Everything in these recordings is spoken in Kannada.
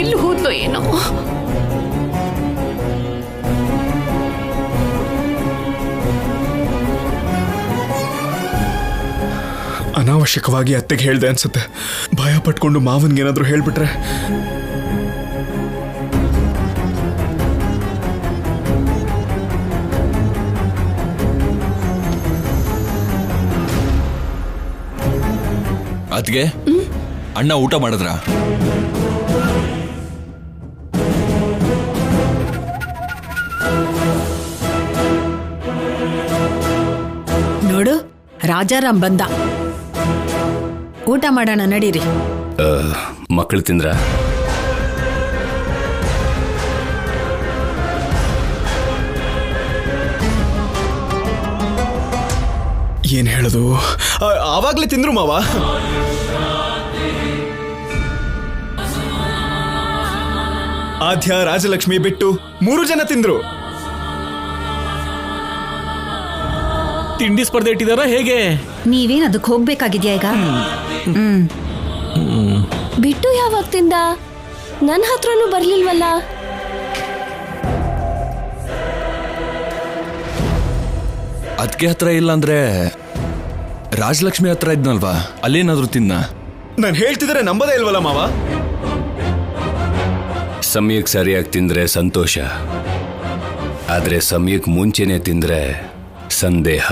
ಎಲ್ಲಿ ಹೋದ್ಲೋ ಏನೋ. ಅನಾವಶ್ಯಕವಾಗಿ ಅತ್ತೆಗೆ ಹೇಳ್ದೆ ಅನ್ಸುತ್ತೆ. ಭಯ ಪಟ್ಕೊಂಡು ಮಾವನ್ಗೇನಾದ್ರೂ ಹೇಳ್ಬಿಟ್ರೆ. ಅದ್ಗೆ ಅಣ್ಣ ಊಟ ಮಾಡಿದ್ರ? ನೋಡು, ರಾಜಾರಾಮ್ ಬಂದ. ಊಟ ಮಾಡೋಣ ನಡೀರಿ. ಮಕ್ಕಳು ತಿಂದ್ರ? ಏನ್ ಹೇಳೋದು, ಆವಾಗ್ಲೇ ತಿಂದ್ರು ಮಾವ. ಆದ್ಯ, ರಾಜಲಕ್ಷ್ಮಿ ಬಿಟ್ಟು 3 ಜನ ತಿಂದ್ರು. ತಿಂಡಿ ಸ್ಪರ್ಧೆ ಇಟ್ಟಿದಾರ ಹೇಗೆ? ನೀವೇನ್ ಅದಕ್ಕೆ ಹೋಗ್ಬೇಕಾಗಿದ್ಯಾ ಈಗ? ಬಿಟ್ಟು ಯಾವಾಗ ತಿಂದ? ನನ್ನ ಹತ್ರನೂ ಬರ್ಲಿಲ್ವಲ್ಲ. ಅದ್ಕೆ ಹತ್ರ ಇಲ್ಲ ಅಂದ್ರೆ ರಾಜಲಕ್ಷ್ಮಿ ಹತ್ರ ಇದ್ನಲ್ವಾ, ಅಲ್ಲೇನಾದ್ರೂ ತಿನ್ನ. ನಾನು ಹೇಳ್ತಿದ್ರೆ ನಂಬದೇ ಇಲ್ವಲ್ಲ ಮಾವ. ಸಮಯಕ್ಕೆ ಸರಿಯಾಗಿ ತಿಂದ್ರೆ ಸಂತೋಷ, ಆದ್ರೆ ಸಮಯಕ್ಕೆ ಮುಂಚೆನೆ ತಿಂದ್ರೆ ಸಂದೇಹ.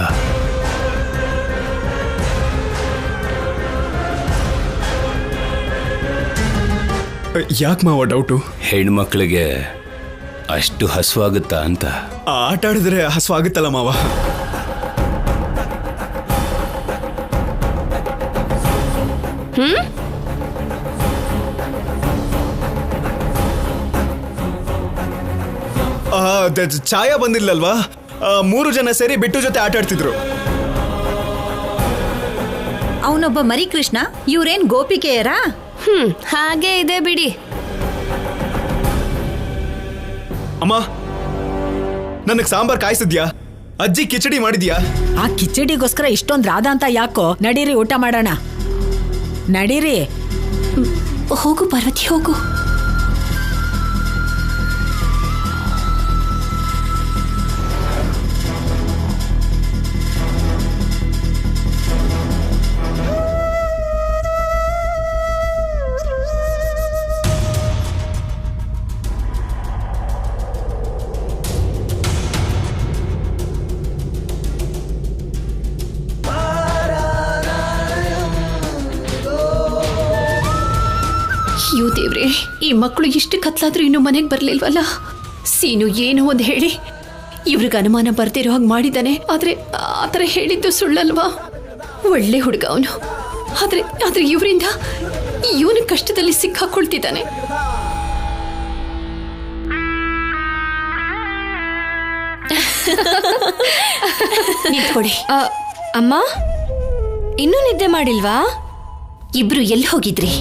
ಯಾಕೆ ಮಾವ ಡೌಟು? ಹೆಣ್ಮಕ್ಳಿಗೆ ಅಷ್ಟು ಹಸುವಾಗುತ್ತಾ ಅಂತ. ಆಟ ಆಡಿದ್ರೆ ಹಸುವಾಗುತ್ತಲ್ಲ ಮಾವ. ಛಾಯ ಬಂದಿಲ್ಲಲ್ವಾ? 3 ಜನ ಸೇರಿ ಬಿಟ್ಟು ಜೊತೆ ಆಟ ಆಡ್ತಿದ್ರು. ಅವನೊಬ್ಬ ಮರಿ ಕೃಷ್ಣ, ಇವ್ರೇನ್ ಗೋಪಿಕೆಯರಾ? ಹಾಗೆ ಇದೆ ಬಿಡಿ. ಅಮ್ಮ, ನನಗ್ ಸಾಂಬಾರ್ ಕಾಯಿಸಿದ್ಯಾ? ಅಜ್ಜಿ ಕಿಚಡಿ ಮಾಡಿದ್ಯಾ? ಆ ಕಿಚಡಿಗೋಸ್ಕರ ಇಷ್ಟೊಂದು ರಾಧ ಅಂತ ಯಾಕೋ? ನಡೀರಿ ಊಟ ಮಾಡೋಣ. ನಡೀರಿ. ಹೋಗು ಪಾರ್ವತಿ, ಹೋಗು. ಅಯ್ಯೋ ದೇವ್ರೆ, ಈ ಮಕ್ಕಳು ಇಷ್ಟು ಕತ್ಲಾದ್ರೂ ಇನ್ನೂ ಮನೆಗೆ ಬರ್ಲಿಲ್ವಲ್ಲ. ಸೀನು ಏನೋ ಒಂದು ಹೇಳಿ ಇವ್ರಿಗೆ ಅನುಮಾನ ಬರ್ದಿರೋ ಹಾಗೆ ಮಾಡಿದ್ದಾನೆ. ಆದ್ರೆ ಆ ಥರ ಹೇಳಿದ್ದು ಸುಳ್ಳಲ್ವಾ? ಒಳ್ಳೆ ಹುಡುಗ ಅವನು. ಆದ್ರೆ ಇವರಿಂದ ಇವನ ಕಷ್ಟದಲ್ಲಿ ಸಿಕ್ಕಾಕೊಳ್ತಿದ್ದಾನೆ. ನಿಂತ್ಕೊಡಿ. ಅಮ್ಮ, ಇನ್ನೂ ನಿದ್ದೆ ಮಾಡಿಲ್ವಾ? ಇಬ್ರು ಎಲ್ಲಿ ಹೋಗಿದ್ರಿ?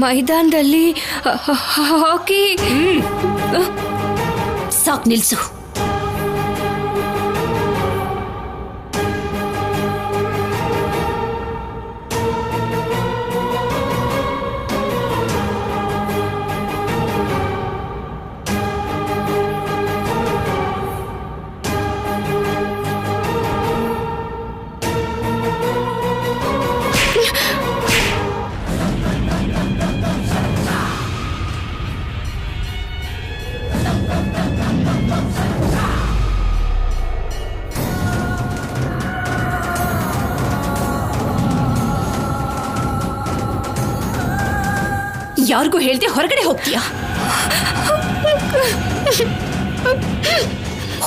ಮೈದಾನದಲ್ಲಿ ಹಾಕಿ. ಸಾಕ್, ನಿಲ್ಸು. ಯಾರಿಗೂ ಹೇಳ್ದೆ ಹೊರಗಡೆ ಹೋಗ್ತೀಯಾ?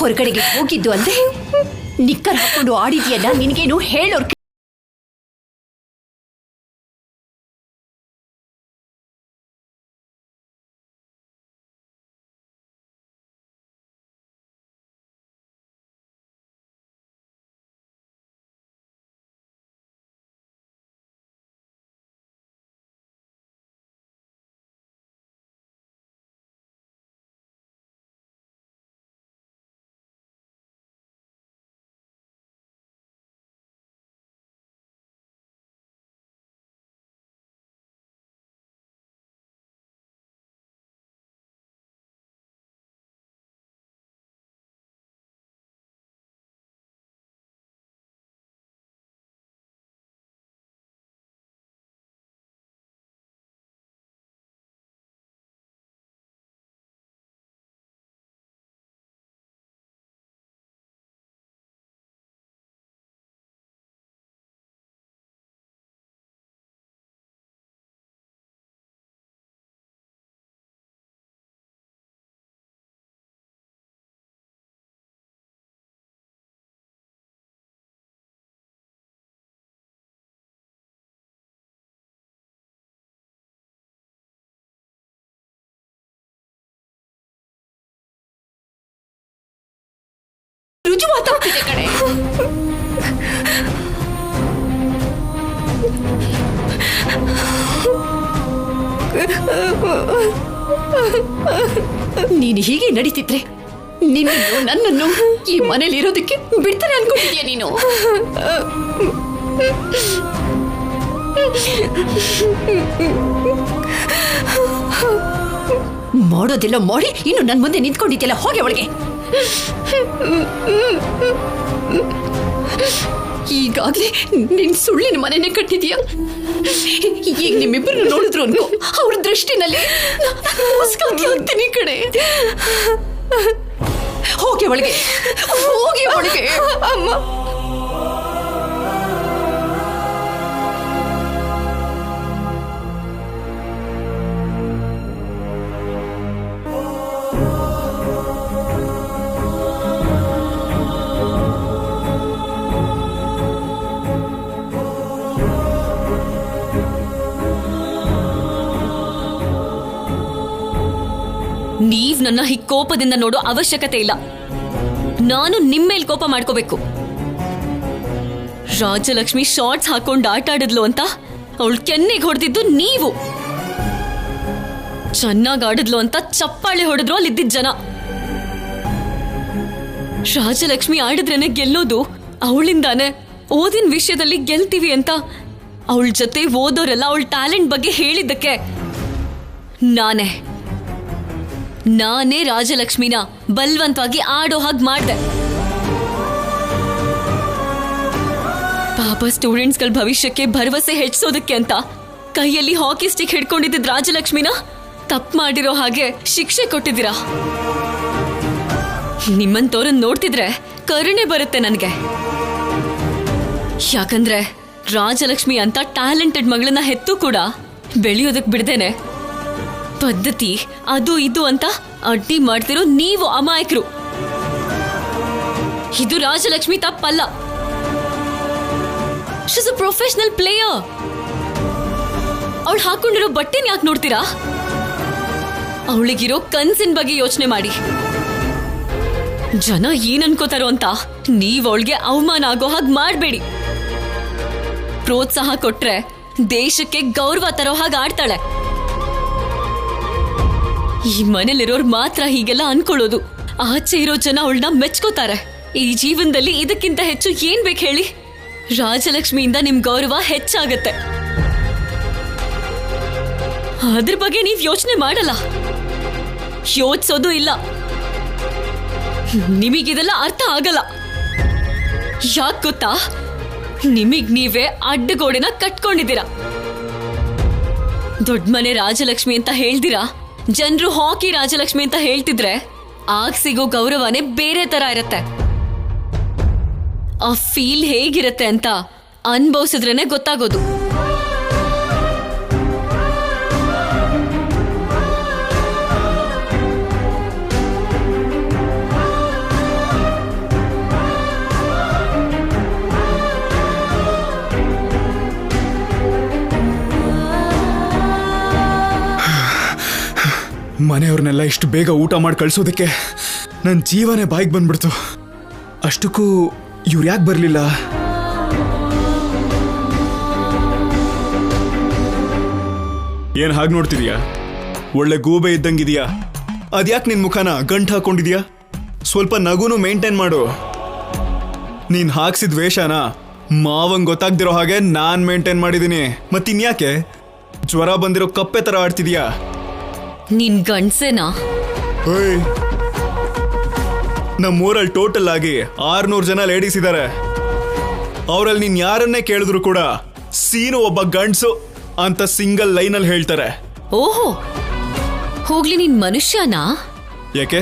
ಹೊರಗಡೆಗೆ ಹೋಗಿದ್ದು ಅಲ್ಲದೆ ನಿಕ್ಕರ್ ಹಾಕೊಂಡು ಆಡಿದ್ಯಲ್ಲ, ನಿನಗೇನು ಹೇಳೋರ್ ರುಜುವಾತಾಗ್ತಿದೆ ಕಣೆ. ನೀನು ಹೀಗೆ ನಡೀತಿದ್ರೆ ನಿನ್ನನ್ನು ನನ್ನನ್ನು ಈ ಮನೇಲಿ ಇರೋದಕ್ಕೆ ಬಿಡ್ತಾರೆ ಅನ್ಕೊಂಡಿದ್ಯಾ ನೀನು? ಮಾಡೋದಿಲ್ಲ ಮಾಡಿ ಇನ್ನು ನನ್ನ ಮುಂದೆ ನಿಂತ್ಕೊಂಡಿದ್ಯಲ್ಲ, ಹೋಗಿ ಒಳಗೆ. ಈಗಾಗ್ಲೇ ನಿನ್ ಸುಳ್ಳಿನ ಮನೆನೇ ಕಟ್ಟಿದ್ಯಾ. ಈಗ ನಿಮ್ಮಿಬ್ಬರನ್ನು ನೋಡಿದ್ರು ಅನ್ಕೋ, ಅವ್ರ ದೃಷ್ಟಿನಲ್ಲಿ ಆಗ್ತೀನಿ ಕಡೆ. ಹೋಗಿ ಒಳಗೆ, ಹೋಗಿ ಒಳಗೆ. ಅಮ್ಮ, ನೀವ್ ನನ್ನ ಈ ಕೋಪದಿಂದ ನೋಡೋ ಅವಶ್ಯಕತೆ ಇಲ್ಲ. ನಾನು ನಿಮ್ಮೇಲ್ ಕೋಪ ಮಾಡ್ಕೋಬೇಕು. ರಾಜಲಕ್ಷ್ಮಿ ಶಾರ್ಟ್ಸ್ ಹಾಕೊಂಡು ಆಟ ಆಡಿದ್ಲು ಅಂತ ಅವಳು ಕೆನ್ನೆಗೆ ಹೊಡೆದಿದ್ದು ನೀವು. ಚೆನ್ನಾಗಿ ಆಡಿದ್ಲು ಅಂತ ಚಪ್ಪಾಳೆ ಹೊಡೆದ್ರು ಅಲ್ಲಿದ್ದಿದ್ದ ಜನ. ರಾಜಲಕ್ಷ್ಮಿ ಆಡಿದ್ರೇನೆ ಗೆಲ್ಲೋದು, ಅವಳಿಂದಾನೆ ಓದಿನ ವಿಷಯದಲ್ಲಿ ಗೆಲ್ತೀವಿ ಅಂತ ಅವಳ ಜೊತೆ ಓದೋರೆಲ್ಲ ಅವಳ ಟ್ಯಾಲೆಂಟ್ ಬಗ್ಗೆ ಹೇಳಿದ್ದಕ್ಕೆ ನಾನೇ ರಾಜಲಕ್ಷ್ಮಿನ ಬಲ್ವಂತವಾಗಿ ಆಡೋ ಹಾಗೆ ಮಾಡ್ದೆ. ಪಾಪ ಸ್ಟೂಡೆಂಟ್ಸ್ಗಳ ಭವಿಷ್ಯಕ್ಕೆ ಭರವಸೆ ಹೆಚ್ಚಿಸೋದಕ್ಕೆ ಅಂತ ಕೈಯಲ್ಲಿ ಹಾಕಿ ಸ್ಟಿಕ್ ಹಿಡ್ಕೊಂಡಿದ್ದ ರಾಜಲಕ್ಷ್ಮಿನ ತಪ್ಪು ಮಾಡಿರೋ ಹಾಗೆ ಶಿಕ್ಷೆ ಕೊಟ್ಟಿದ್ದೀರಾ. ನಿಮ್ಮಂತವ್ರನ್ನ ನೋಡ್ತಿದ್ರೆ ಕರುಣೆ ಬರುತ್ತೆ ನನಗೆ. ಯಾಕಂದ್ರೆ ರಾಜಲಕ್ಷ್ಮಿ ಅಂತ ಟ್ಯಾಲೆಂಟೆಡ್ ಮಗಳನ್ನ ಹೆತ್ತು ಕೂಡ ಬೆಳೆಯೋದಕ್ ಬಿಡ್ದೇನೆ ಪದ್ಧತಿ ಅದು ಇದು ಅಂತ ಅಡ್ಡಿ ಮಾಡ್ತಿರೋ ನೀವು ಅಮಾಯಕರು. ಇದು ರಾಜಲಕ್ಷ್ಮಿ ತಪ್ಪಲ್ಲ. She is a professional player. ಅವಳು ಹಾಕೊಂಡಿರೋ ಬಟ್ಟೆನ ಯಾಕೆ ನೋಡ್ತೀರಾ? ಅವಳಿಗಿರೋ ಕನ್ಸಿನ ಬಗ್ಗೆ ಯೋಚನೆ ಮಾಡಿ. ಜನ ಏನ್ ಅನ್ಕೋತಾರೋ ಅಂತ ನೀವ್ ಅವಳಿಗೆ ಅವಮಾನ ಆಗೋ ಹಾಗೆ ಮಾಡಬೇಡಿ. ಪ್ರೋತ್ಸಾಹ ಕೊಟ್ರೆ ದೇಶಕ್ಕೆ ಗೌರವ ತರೋ ಹಾಗೆ ಆಡ್ತಾಳೆ. ಈ ಮನೇಲಿರೋರು ಮಾತ್ರ ಹೀಗೆಲ್ಲ ಅನ್ಕೊಳ್ಳೋದು. ಆಚೆ ಇರೋ ಜನ ಅವಳನ್ನ ಮೆಚ್ಕೋತಾರೆ. ಈ ಜೀವನದಲ್ಲಿ ಇದಕ್ಕಿಂತ ಹೆಚ್ಚು ಏನ್ ಬೇಕು ಹೇಳಿ? ರಾಜಲಕ್ಷ್ಮಿಯಿಂದ ನಿಮ್ ಗೌರವ ಹೆಚ್ಚಾಗತ್ತೆ. ಅದ್ರ ಬಗ್ಗೆ ನೀವ್ ಯೋಚನೆ ಮಾಡಲ್ಲ, ಯೋಚಿಸೋದು ಇಲ್ಲ. ನಿಮಗಿದೆಲ್ಲ ಅರ್ಥ ಆಗಲ್ಲ. ಯಾಕೆ ಗೊತ್ತಾ? ನಿಮಗ್ ನೀವೇ ಅಡ್ಡಗೋಡೆನ ಕಟ್ಕೊಂಡಿದ್ದೀರಾ. ದೊಡ್ಡ ಮನೆ ರಾಜಲಕ್ಷ್ಮಿ ಅಂತ ಹೇಳ್ದಿರಾ, ಜನರು ಹಾಕಿ ರಾಜಲಕ್ಷ್ಮಿ ಅಂತ ಹೇಳ್ತಿದ್ರೆ ಆಗ ಸಿಗೋ ಗೌರವನೇ ಬೇರೆ ತರ ಇರತ್ತೆ. ಆ ಫೀಲ್ ಹೇಗಿರತ್ತೆ ಅಂತ ಅನುಭವಿಸಿದ್ರೇನೆ ಗೊತ್ತಾಗೋದು. ಮನೆಯವ್ರನ್ನೆಲ್ಲ ಇಷ್ಟು ಬೇಗ ಊಟ ಮಾಡಿ ಕಳ್ಸೋದಕ್ಕೆ ನನ್ನ ಜೀವನೇ ಬಾಯಿಗೆ ಬಂದ್ಬಿಡ್ತು. ಅಷ್ಟಕ್ಕೂ ಇವ್ರು ಯಾಕೆ ಬರಲಿಲ್ಲ? ಏನು ಹಾಗೆ ನೋಡ್ತಿದ್ಯಾ? ಒಳ್ಳೆ ಗೂಬೆ ಇದ್ದಂಗಿದೆಯಾ? ಅದ್ಯಾಕೆ ನಿನ್ನ ಮುಖನ ಗಂಟು ಹಾಕೊಂಡಿದ್ಯಾ? ಸ್ವಲ್ಪ ನಗುನು ಮೇಂಟೈನ್ ಮಾಡು. ನೀನು ಹಾಕ್ಸಿದ ವೇಷನ ಮಾವಂಗೆ ಗೊತ್ತಾಗ್ದಿರೋ ಹಾಗೆ ನಾನು ಮೇಂಟೈನ್ ಮಾಡಿದ್ದೀನಿ. ಮತ್ತಿನ್ಯಾಕೆ ಜ್ವರ ಬಂದಿರೋ ಕಪ್ಪೆ ಥರ ಆಡ್ತಿದ್ಯಾ? ನಿನ್ ಗಂಡ್ಸೇನಾ? ನಮ್ಮೂರಲ್ಲಿ ಟೋಟಲ್ ಆಗಿ 600 ಜನ ಲೇಡೀಸ್ ಇದ್ದಾರೆ. ಅವರಲ್ಲಿ ನೀನ್ ಯಾರನ್ನೇ ಕೇಳಿದ್ರು ಕೂಡ ಸೀನು ಒಬ್ಬ ಗಂಡ್ಸು ಅಂತ ಸಿಂಗಲ್ ಲೈನಲ್ಲಿ ಹೇಳ್ತಾರೆ. ಓಹೋ, ಹೋಗ್ಲಿ, ನೀನ್ ಮನುಷ್ಯನಾ? ಯಾಕೆ?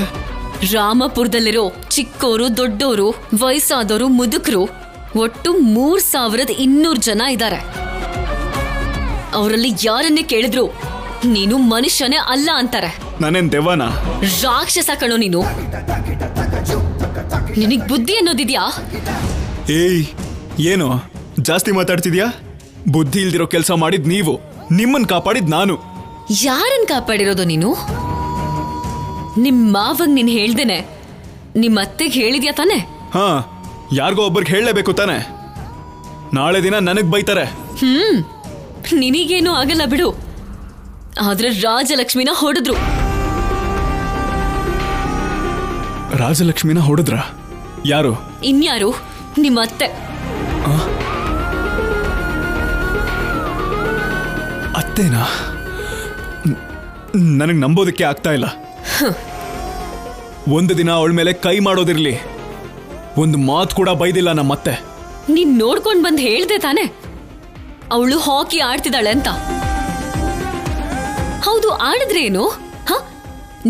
ರಾಮಪುರದಲ್ಲಿರೋ ಚಿಕ್ಕೋರು, ದೊಡ್ಡೋರು, ವಯಸ್ಸಾದವರು, ಮುದುಕರು ಒಟ್ಟು 3200 ಜನ ಇದ್ದಾರೆ. ಅವರಲ್ಲಿ ಯಾರನ್ನೇ ಕೇಳಿದ್ರು ನೀನು ಮನುಷ್ಯನೇ ಅಲ್ಲ ಅಂತಾರೆ. ನಾನೇನ್ ದೆವ್ವನಾ? ರಾಕ್ಷಸ ಕಣೋ ನೀನು. ನಿನಗ್ ಬುದ್ಧಿ ಅನ್ನೋದಿದ್ಯಾ? ಏಯ್, ಏನು ಜಾಸ್ತಿ ಮಾತಾಡ್ತಿದ್ಯಾ? ಬುದ್ಧಿ ಇಲ್ದಿರೋ ಕೆಲಸ ಮಾಡಿದ್ ನೀವು, ನಿಮ್ಮನ್ ಕಾಪಾಡಿದ್ ನಾನು. ಯಾರನ್ ಕಾಪಾಡಿರೋದು ನೀನು? ನಿಮ್ ಮಾವಂಗ್ ನೀನ್ ಹೇಳ್ದೇನೆ ನಿಮ್ಮ ಅತ್ತೆಗೆ ಹೇಳಿದ್ಯಾ ತಾನೆ ಹಾ, ಯಾರಿಗೋ ಒಬ್ಬರಿಗೆ ಹೇಳಲೇಬೇಕು ತಾನೆ. ನಾಳೆ ದಿನ ನನಗ್ ಬೈತಾರೆ. ನಿನಗೇನು ಆಗಲ್ಲ ಬಿಡು. ಆದ್ರೆ ರಾಜಲಕ್ಷ್ಮಿನ ಹೊಡೆದ್ರು. ರಾಜಲಕ್ಷ್ಮಿನ ಹೊಡೆದ್ರ? ಯಾರು? ಇನ್ಯಾರು? ನಿಮ್ಮ ಅತ್ತೆ. ಅತ್ತೇನಾ? ನನಗೆ ನಂಬೋದಕ್ಕೆ ಆಗ್ತಾ ಇಲ್ಲ. ಒಂದು ದಿನ ಅವಳ ಮೇಲೆ ಕೈ ಮಾಡೋದಿರ್ಲಿ, ಒಂದು ಮಾತು ಕೂಡ ಬೈದಿಲ್ಲ ನಮ್ಮತ್ತೆ. ನೀನ್ ನೋಡ್ಕೊಂಡ್ ಬಂದ್ ಹೇಳ್ದೆ ತಾನೆ ಅವಳು ಹಾಕಿ ಆಡ್ತಿದ್ದಾಳೆ ಅಂತ. ಹೌದು, ಆಡಿದ್ರೆ ಏನು?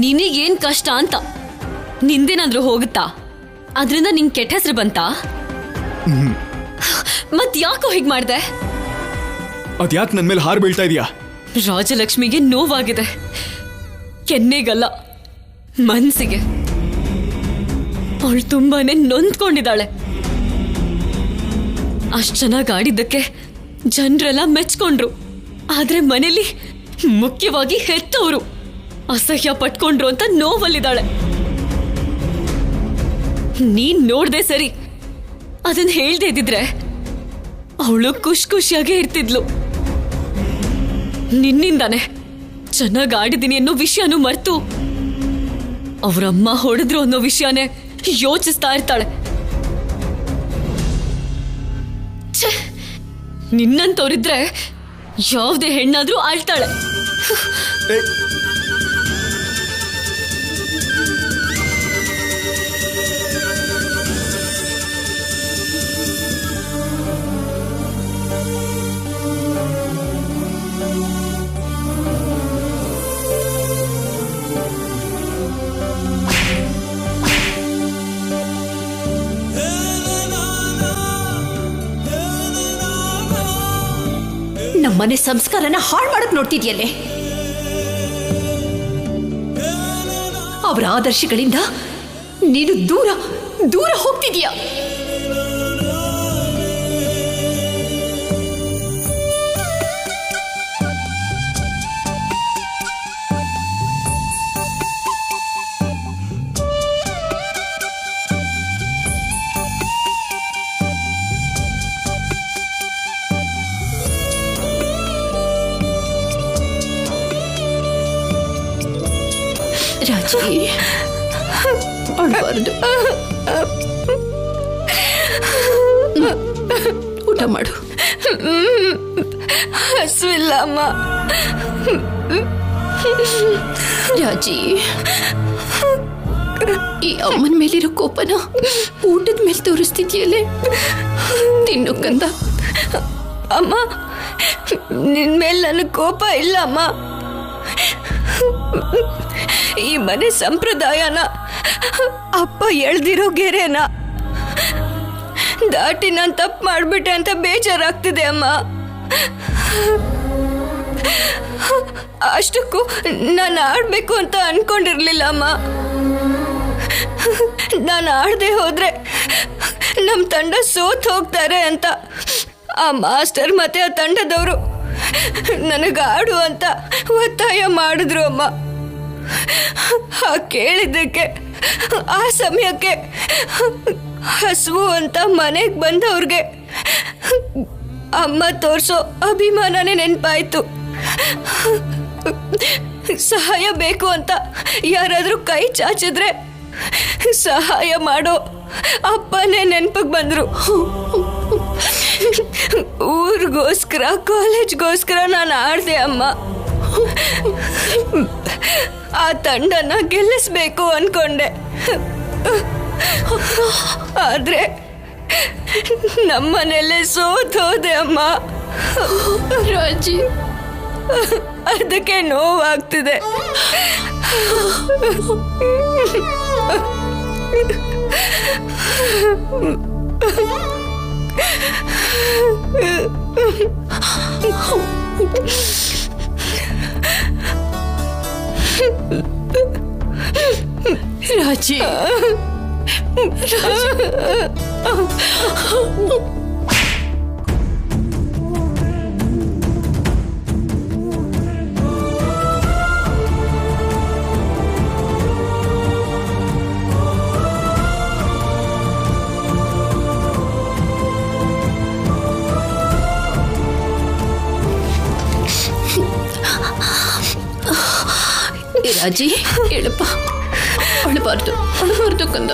ನಿನಗೇನ್ ಕಷ್ಟ ಅಂತ ನಿಂದೇನಾದ್ರೂ ಹೋಗುತ್ತಾ? ಅದ್ರಿಂದ ನಿಂಗೆ ಕೆಟ್ಟ ಹೆಸರು ಬಂತಾ? ಮತ್ ಯಾಕೋ ಹೀಗ್ ಮಾಡ್ದೆ? ಅದ್ಯಾಕೆ ನನ್ ಮೇಲೆ ಹಾರು ಬೀಳ್ತಾ ಇದೀಯಾ? ರಾಜಲಕ್ಷ್ಮಿಗೆ ನೋವಾಗಿದೆ, ಕೆನ್ನೆಗಲ್ಲ ಮನ್ಸಿಗೆ. ಅವಳು ತುಂಬಾನೇ ನೊಂದ್ಕೊಂಡಿದ್ದಾಳೆ. ಅಷ್ಟ್ ಚೆನ್ನಾಗಿ ಆಡಿದ್ದಕ್ಕೆ ಜನರೆಲ್ಲ ಮೆಚ್ಕೊಂಡ್ರು. ಆದ್ರೆ ಮನೇಲಿ ಮುಖ್ಯವಾಗಿ ಹೆತ್ತವರು ಅಸಹ್ಯ ಪಟ್ಕೊಂಡ್ರು ಅಂತ ನೋವಲ್ಲಿದ್ದಾಳೆ. ನೀನ್ ನೋಡ್ದೆ ಸರಿ, ಅದನ್ನ ಹೇಳ್ದೆ ಇದ್ದಿದ್ರೆ ಅವಳು ಖುಷಿಯಾಗೇ ಇರ್ತಿದ್ಲು. ನಿನ್ನಿಂದಾನೆ ಚೆನ್ನಾಗಿ ಆಡಿದ್ದೀನಿ ಅನ್ನೋ ವಿಷಯನೂ ಮರ್ತು ಅವರಮ್ಮ ಹೊಡೆದ್ರು ಅನ್ನೋ ವಿಷಯನೇ ಯೋಚಿಸ್ತಾ ಇರ್ತಾಳೆ. ನಿನ್ನಂತವ್ರಿದ್ರೆ ಯಾವುದೇ ಹೆಣ್ಣಾದ್ರೂ ಆಳ್ತಾಳೆ. ನಮ್ಮನೆ ಸಂಸ್ಕಾರನ ಹಾಳು ಮಾಡಕ್ ನೋಡ್ತಿದ್ಯಲ್ಲೇ. ಅವರ ಆದರ್ಶಗಳಿಂದ ನೀನು ದೂರ ದೂರ ಹೋಗ್ತಿದ್ಯಾ. ರಾಜಿ, ಅಳಬಾರ್ದು. ಊಟ ಮಾಡು. ಹಸುವಿಲ್ಲ ಅಮ್ಮ. ರಾಜಿ, ಈ ಅಮ್ಮನ ಮೇಲಿರೋ ಕೋಪನ ಊಟದ ಮೇಲೆ ತೋರಿಸ್ತಿದ್ಯಲ್ಲೇ. ತಿನ್ನು ಕಂದ. ಅಮ್ಮ, ನಿನ್ ಮೇಲೆ ನನಗೆ ಕೋಪ ಇಲ್ಲ ಅಮ್ಮ. ಈ ಮನೆ ಸಂಪ್ರದಾಯನ, ಅಪ್ಪ ಎಳ್ದಿರೋ ಗೆರೆನ ದಾಟಿ ನಾನು ತಪ್ಪು ಮಾಡ್ಬಿಟ್ಟೆ ಅಂತ ಬೇಜಾರಾಗ್ತಿದೆ ಅಮ್ಮ. ಅಷ್ಟಕ್ಕೂ ನಾನು ಆಡ್ಬೇಕು ಅಂತ ಅನ್ಕೊಂಡಿರ್ಲಿಲ್ಲ ಅಮ್ಮ. ನಾನು ಆಡದೆ ಹೋದ್ರೆ ನಮ್ಮ ತಂಡ ಸೋತ್ ಹೋಗ್ತಾರೆ ಅಂತ ಆ ಮಾಸ್ಟರ್ ಮತ್ತೆ ಆ ತಂಡದವರು ನನಗೆ ಆಡು ಅಂತ ಒತ್ತಾಯ ಮಾಡಿದ್ರು ಅಮ್ಮ. ಕೇಳಿದ್ದಕ್ಕೆ ಆ ಸಮಯಕ್ಕೆ ಹಸುವು ಅಂತ ಮನೆಗೆ ಬಂದವ್ರಿಗೆ ಅಮ್ಮ ತೋರಿಸೋ ಅಭಿಮಾನನೇ ನೆನಪಾಯ್ತು. ಸಹಾಯ ಬೇಕು ಅಂತ ಯಾರಾದ್ರೂ ಕೈ ಚಾಚಿದ್ರೆ ಸಹಾಯ ಮಾಡೋ ಅಪ್ಪನೇ ನೆನಪಿಗೆ ಬಂದ್ರು. ಊರಿಗೋಸ್ಕರ, ಕಾಲೇಜ್ಗೋಸ್ಕರ ನಾನು ಆಡ್ದೆ ಅಮ್ಮ. ಆ ತಂಡನ ಗೆಲ್ಲಿಸ್ಬೇಕು ಅನ್ಕೊಂಡೆ. ಆದ್ರೆ ನಮ್ಮನೆಯಲ್ಲೇ ಸೋತೋದೆ ಅಮ್ಮ. ರಾಜಿ, ಅದಕ್ಕೆ ನೋವಾಗ್ತಿದೆ. ರಾಜಿ, ರಾಜಿ ಹೇಳಪ್ಪ, ಅಳಬಾರ್ದು ಅಳಬಾರ್ದು ಕಂದ.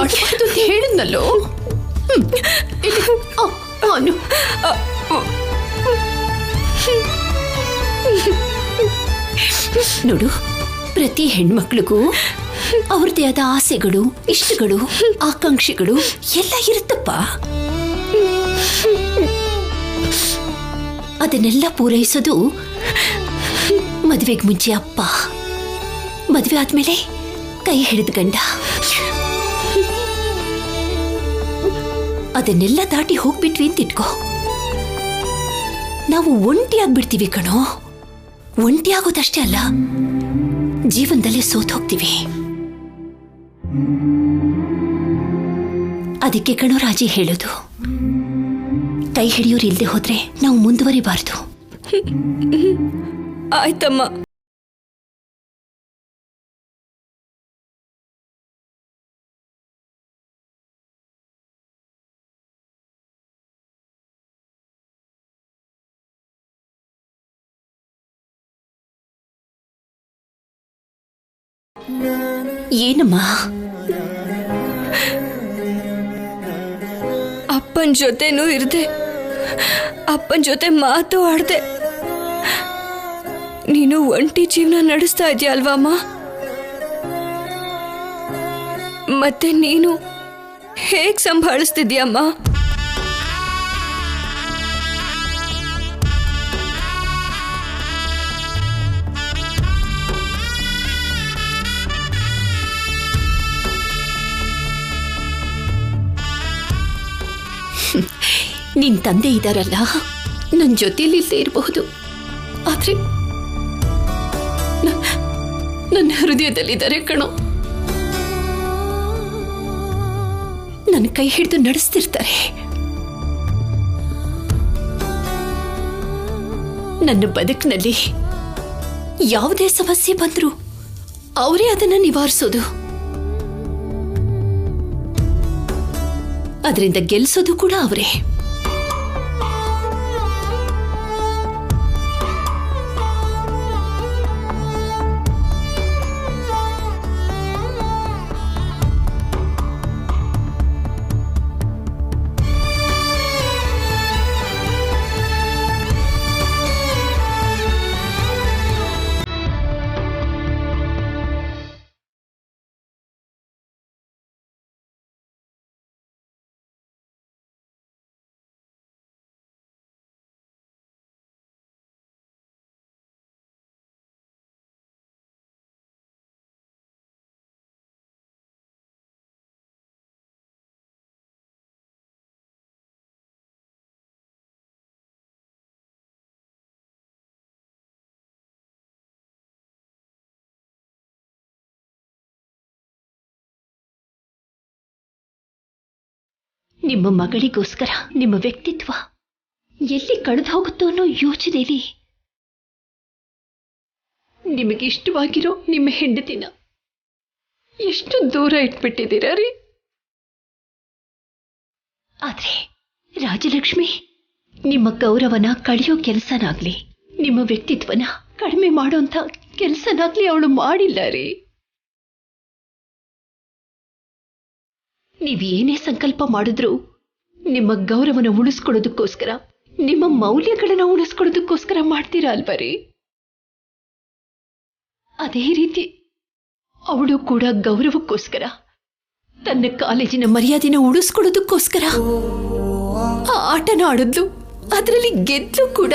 ಅಳಬಾರ್ದು ಹೇಳಿದ್ನಲ್ಲೋ. ನೋಡು, ಪ್ರತಿ ಹೆಣ್ಮಕ್ಳಿಗೂ ಅವ್ರದ್ದೇ ಆದ ಆಸೆಗಳು, ಇಷ್ಟಗಳು, ಆಕಾಂಕ್ಷೆಗಳು ಎಲ್ಲ ಇರುತ್ತಪ್ಪ. ಅದನ್ನೆಲ್ಲ ಪೂರೈಸೋದು ಮದುವೆಗೆ ಮುಂಚೆ ಅಪ್ಪ, ಮದುವೆ ಆದ್ಮೇಲೆ ಕೈ ಹಿಡಿದ ಗಂಡ. ಅದನ್ನೆಲ್ಲ ದಾಟಿ ಹೋಗ್ಬಿಟ್ವಿ ಅಂತ ಇಟ್ಕೋ, ನಾವು ಒಂಟಿ ಆಗ್ಬಿಡ್ತೀವಿ ಕಣೋ. ಒಂಟಿ ಆಗೋದಷ್ಟೇ ಅಲ್ಲ, ಜೀವನದಲ್ಲಿ ಸೋತ್ ಹೋಗ್ತೀವಿ. ಅದಕ್ಕೆ ಕಣೋ ರಾಜಿ ಹೇಳೋದು, ಕೈ ಹಿಡಿಯೋರು ಇಲ್ಲದೆ ಹೋದ್ರೆ ನಾವು ಮುಂದುವರಿಬಾರ್ದು. ಆಯ್ತಮ್ಮ. ಏನಮ್ಮ? ಅಪ್ಪನ ಜೊತೆನೂ ಇರದೆ, ಅಪ್ಪನ ಜೊತೆ ಮಾತು ಆಡ್ದೆ ನೀನು ಒಂಟಿ ಜೀವನ ನಡೆಸ್ತಾ ಇದೆಯಾ ಅಲ್ವಮ್ಮ? ಮತ್ತೆ ನೀನು ಹೇಗ್ ಸಂಭಾಳಿಸ್ತಿದ್ಯಮ್ಮ? ನಿನ್ ತಂದೆ ಇದಾರಲ್ಲ, ನನ್ನ ಜೊತೆಯಲ್ಲಿ ಇಲ್ಲದೆ ಇರಬಹುದು, ಆದ್ರೆ ನನ್ನ ಹೃದಯದಲ್ಲಿದ್ದಾರೆ ಕಣೋ. ನನ್ನ ಕೈ ಹಿಡಿದು ನಡೆಸ್ತಿರ್ತಾರೆ. ನನ್ನ ಬದುಕಿನಲ್ಲಿ ಯಾವುದೇ ಸಮಸ್ಯೆ ಬಂದ್ರು ಅವರೇ ಅದನ್ನ ನಿವಾರಿಸೋದು. ಅದರಿಂದ ಗೆಲ್ಸೋದು ಕೂಡ ಅವರೇ. ನಿಮ್ಮ ಮಗಳಿಗೋಸ್ಕರ ನಿಮ್ಮ ವ್ಯಕ್ತಿತ್ವ ಎಲ್ಲಿ ಕಳೆದು ಹೋಗುತ್ತೋ ಅನ್ನೋ ಯೋಚನೆಯಲ್ಲಿ ನಿಮಗೆ ಇಷ್ಟವಾಗಿರೋ ನಿಮ್ಮ ಹೆಂಡತಿನ ಎಷ್ಟು ದೂರ ಇಟ್ಬಿಟ್ಟಿದ್ದೀರಾ ರೀ. ಆದ್ರೆ ರಾಜಲಕ್ಷ್ಮಿ ನಿಮ್ಮ ಗೌರವನ ಕಳೆಯೋ ಕೆಲಸನಾಗ್ಲಿ, ನಿಮ್ಮ ವ್ಯಕ್ತಿತ್ವನ ಕಡಿಮೆ ಮಾಡೋಂಥ ಕೆಲಸನಾಗ್ಲಿ ಅವಳು ಮಾಡಿಲ್ಲ ರೀ. ನೀವೇನೇ ಸಂಕಲ್ಪ ಮಾಡಿದ್ರು ನಿಮ್ಮ ಗೌರವನ ಉಳಿಸ್ಕೊಳ್ಳೋದಕ್ಕೋಸ್ಕರ, ನಿಮ್ಮ ಮೌಲ್ಯಗಳನ್ನ ಉಳಿಸ್ಕೊಳ್ಳೋದಕ್ಕೋಸ್ಕರ ಮಾಡ್ತೀರಾ ಅಲ್ವರಿ? ಅದೇ ರೀತಿ ಅವಳು ಕೂಡ ಗೌರವಕ್ಕೋಸ್ಕರ, ತನ್ನ ಕಾಲೇಜಿನ ಮರ್ಯಾದೆನ ಉಳಿಸ್ಕೊಳ್ಳೋದಕ್ಕೋಸ್ಕರ ಆ ಆಟನ ಆಡಿದ್ಲು, ಅದರಲ್ಲಿ ಗೆದ್ಲು ಕೂಡ.